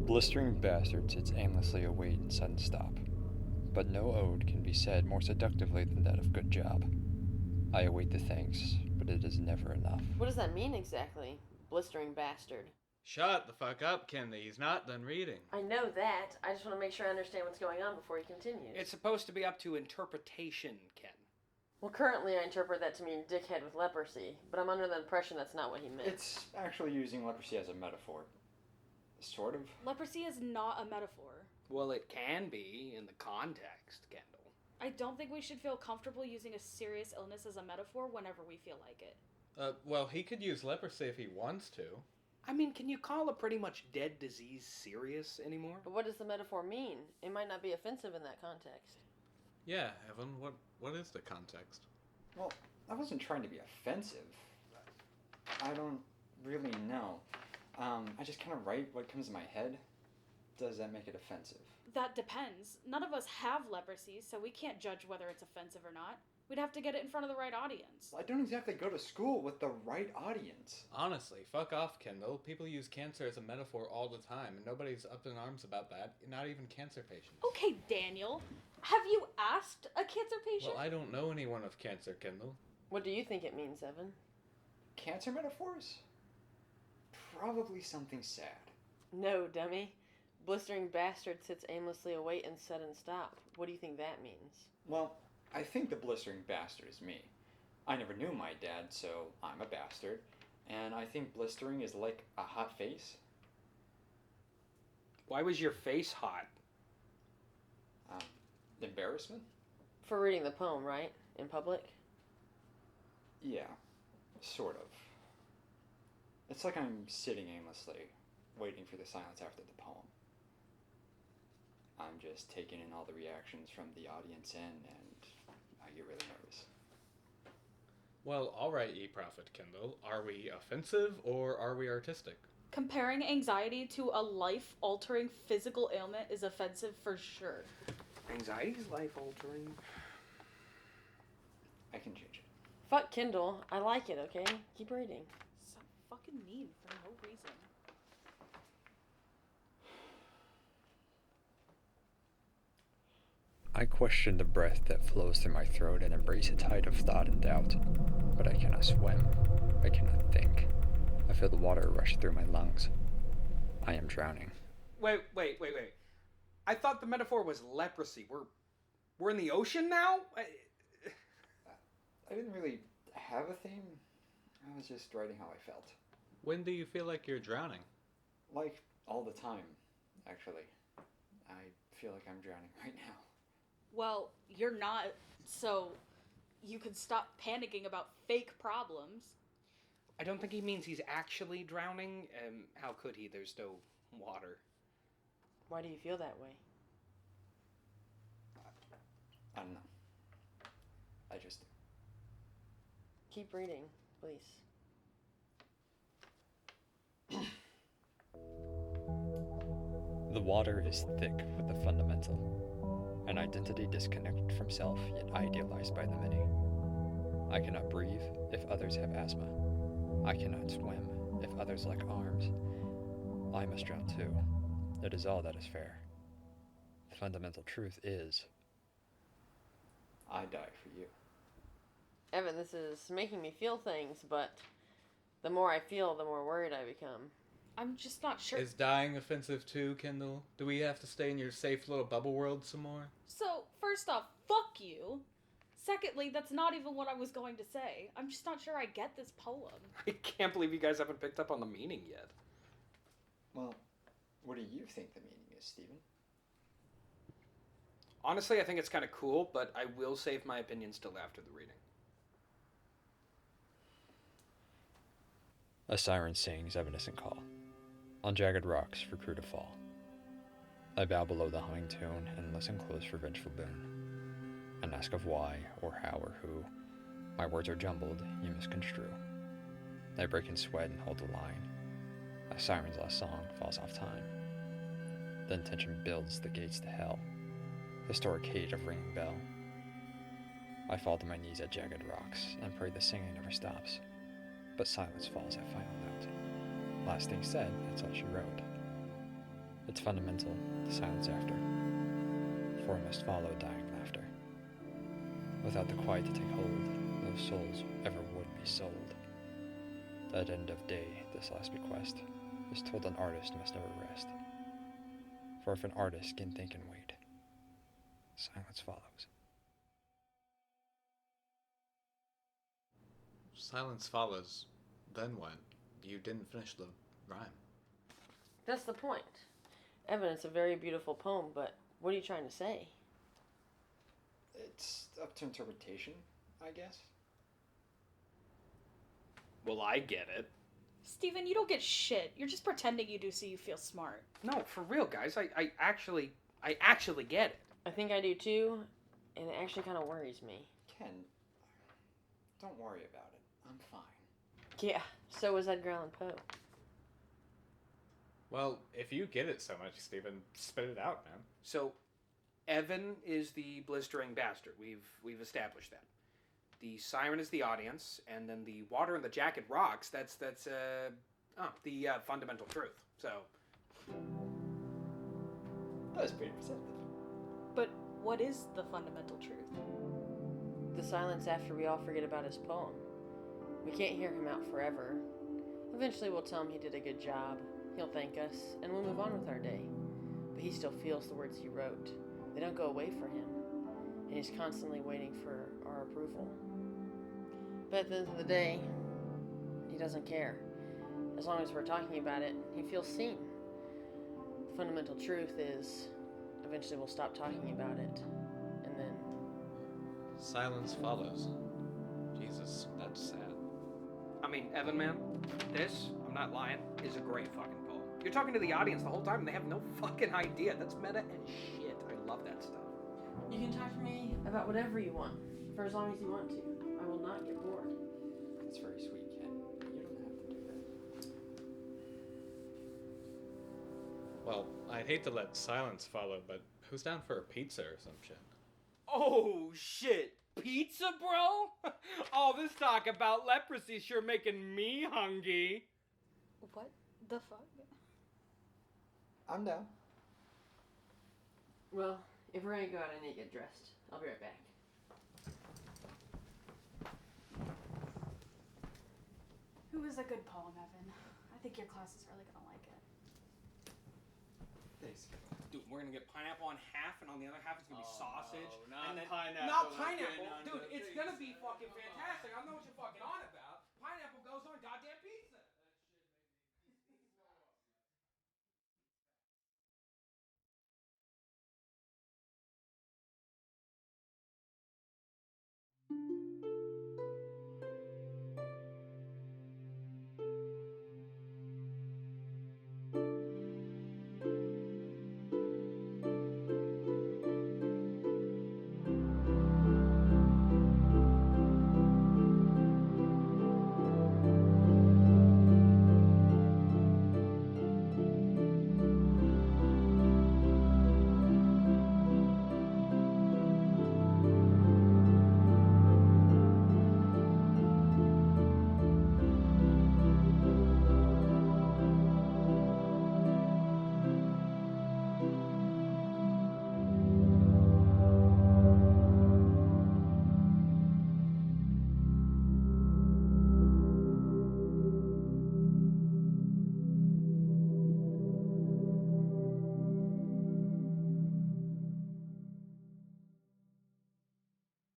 blistering bastard sits aimlessly await in sudden stop. But no ode can be said more seductively than that of good job. I await the thanks, but it is never enough. What does that mean exactly? Blistering bastard. Shut the fuck up, Kenley. He's not done reading. I know that. I just want to make sure I understand what's going on before he continues. It's supposed to be up to interpretation, Ken. Well, currently I interpret that to mean dickhead with leprosy, but I'm under the impression that's not what he meant. It's actually using leprosy as a metaphor. Sort of. Leprosy is not a metaphor. Well, it can be in the context, Kendall. I don't think we should feel comfortable using a serious illness as a metaphor whenever we feel like it. Well, he could use leprosy if he wants to. I mean, can you call a pretty much dead disease serious anymore? But what does the metaphor mean? It might not be offensive in that context. Yeah, Evan, what is the context? Well, I wasn't trying to be offensive. I don't really know. I just kind of write what comes to my head. Does that make it offensive? That depends. None of us have leprosy, so we can't judge whether it's offensive or not. We'd have to get it in front of the right audience. I don't exactly go to school with the right audience. Honestly, fuck off, Kendall. People use cancer as a metaphor all the time, and nobody's up in arms about that, not even cancer patients. Okay, Daniel. Have you asked a cancer patient? Well, I don't know anyone with cancer, Kendall. What do you think it means, Evan? Cancer metaphors? Probably something sad. No, dummy. Blistering bastard sits aimlessly await in sudden stop. What do you think that means? Well, I think the blistering bastard is me. I never knew my dad, so I'm a bastard. And I think blistering is like a hot face. Why was your face hot? Embarrassment? For reading the poem, right? In public? Yeah, sort of. It's like I'm sitting aimlessly, waiting for the silence after the poem. I'm just taking in all the reactions from the audience and I get really nervous. Well, alright, E-Prophet Kendall. Are we offensive or are we artistic? Comparing anxiety to a life-altering physical ailment is offensive for sure. Anxiety's life-altering. I can change it. Fuck Kindle. I like it, okay? Keep reading. So fucking mean for no reason. I question the breath that flows through my throat and embrace a tide of thought and doubt. But I cannot swim. I cannot think. I feel the water rush through my lungs. I am drowning. Wait. I thought the metaphor was leprosy. We're in the ocean now? I didn't really have a theme. I was just writing how I felt. When do you feel like you're drowning? Like, all the time, actually. I feel like I'm drowning right now. Well, you're not, so you can stop panicking about fake problems. I don't think he means he's actually drowning. How could he? There's no water. Why do you feel that way? I don't know. I just... Keep reading, please. The water is thick with the fundamental. An identity disconnected from self, yet idealized by the many. I cannot breathe if others have asthma. I cannot swim if others lack arms. I must drown too. It is all that is fair. The fundamental truth is, I die for you. Evan, this is making me feel things, but the more I feel, the more worried I become. I'm just not sure. Is dying offensive too, Kendall? Do we have to stay in your safe little bubble world some more? So, first off, fuck you. Secondly, that's not even what I was going to say. I'm just not sure I get this poem. I can't believe you guys haven't picked up on the meaning yet. Well, what do you think the meaning is, Stephen? Honestly, I think it's kind of cool, but I will save my opinions till after the reading. A siren sings evanescent call. On jagged rocks for crew to fall. I bow below the humming tune and listen close for vengeful boon. And ask of why, or how, or who. My words are jumbled, you misconstrue. I break in sweat and hold the line. A siren's last song falls off time. Then tension builds the gates to hell. Historic hate of ringing bell. I fall to my knees at jagged rocks and pray the singing never stops. But silence falls at final note. Last thing said, that's all she wrote. It's fundamental to silence after, for we must follow dying laughter. Without the quiet to take hold, no souls ever would be sold. At end of day, this last bequest is told an artist must never rest. For if an artist can think and wait, silence follows. Silence follows. Then what? You didn't finish the rhyme. That's the point. Evan, it's a very beautiful poem, but what are you trying to say? It's up to interpretation, I guess. Well, I get it. Steven, you don't get shit. You're just pretending you do so you feel smart. No, for real, guys. I actually get it. I think I do too, and it actually kind of worries me. Ken, don't worry about it. I'm fine. Yeah, so was Edgar Allan Poe. Well, if you get it so much, Stephen, spit it out, man. So, Evan is the blistering bastard. We've established that. The siren is the audience, and then the water in the jacket rocks. That's the fundamental truth. So, That was pretty perceptive. But what is the fundamental truth? The silence after we all forget about his poem. We can't hear him out forever. Eventually we'll tell him he did a good job. He'll thank us, and we'll move on with our day. But he still feels the words he wrote. They don't go away for him, and he's constantly waiting for our approval. But at the end of the day, he doesn't care. As long as we're talking about it, he feels seen. The fundamental truth is, eventually we'll stop talking about it, and then... Silence follows. Jesus, that's sad. I mean, Evan, man, this, I'm not lying, is a great fucking poem. You're talking to the audience the whole time, and they have no fucking idea. That's meta and shit. I love that stuff. You can talk to me about whatever you want, for as long as you want to. I will not get bored. That's very sweet, Ken. You don't have to do that. Well, I'd hate to let silence follow, but who's down for a pizza or some shit? Oh, shit. Pizza, bro? All this talk about leprosy sure making me hungry. What the fuck? I'm down. Well, if we're gonna go out, I need to get dressed. I'll be right back. Who is a good poem, Evan? I think your class is really gonna like it. Thanks. Dude, we're gonna get pineapple on half, and on the other half it's gonna be sausage. no, not and then, pineapple. Not Let's get pineapple. on to Dude, the it's pizza. gonna be fucking fantastic. I don't know what you're fucking on about.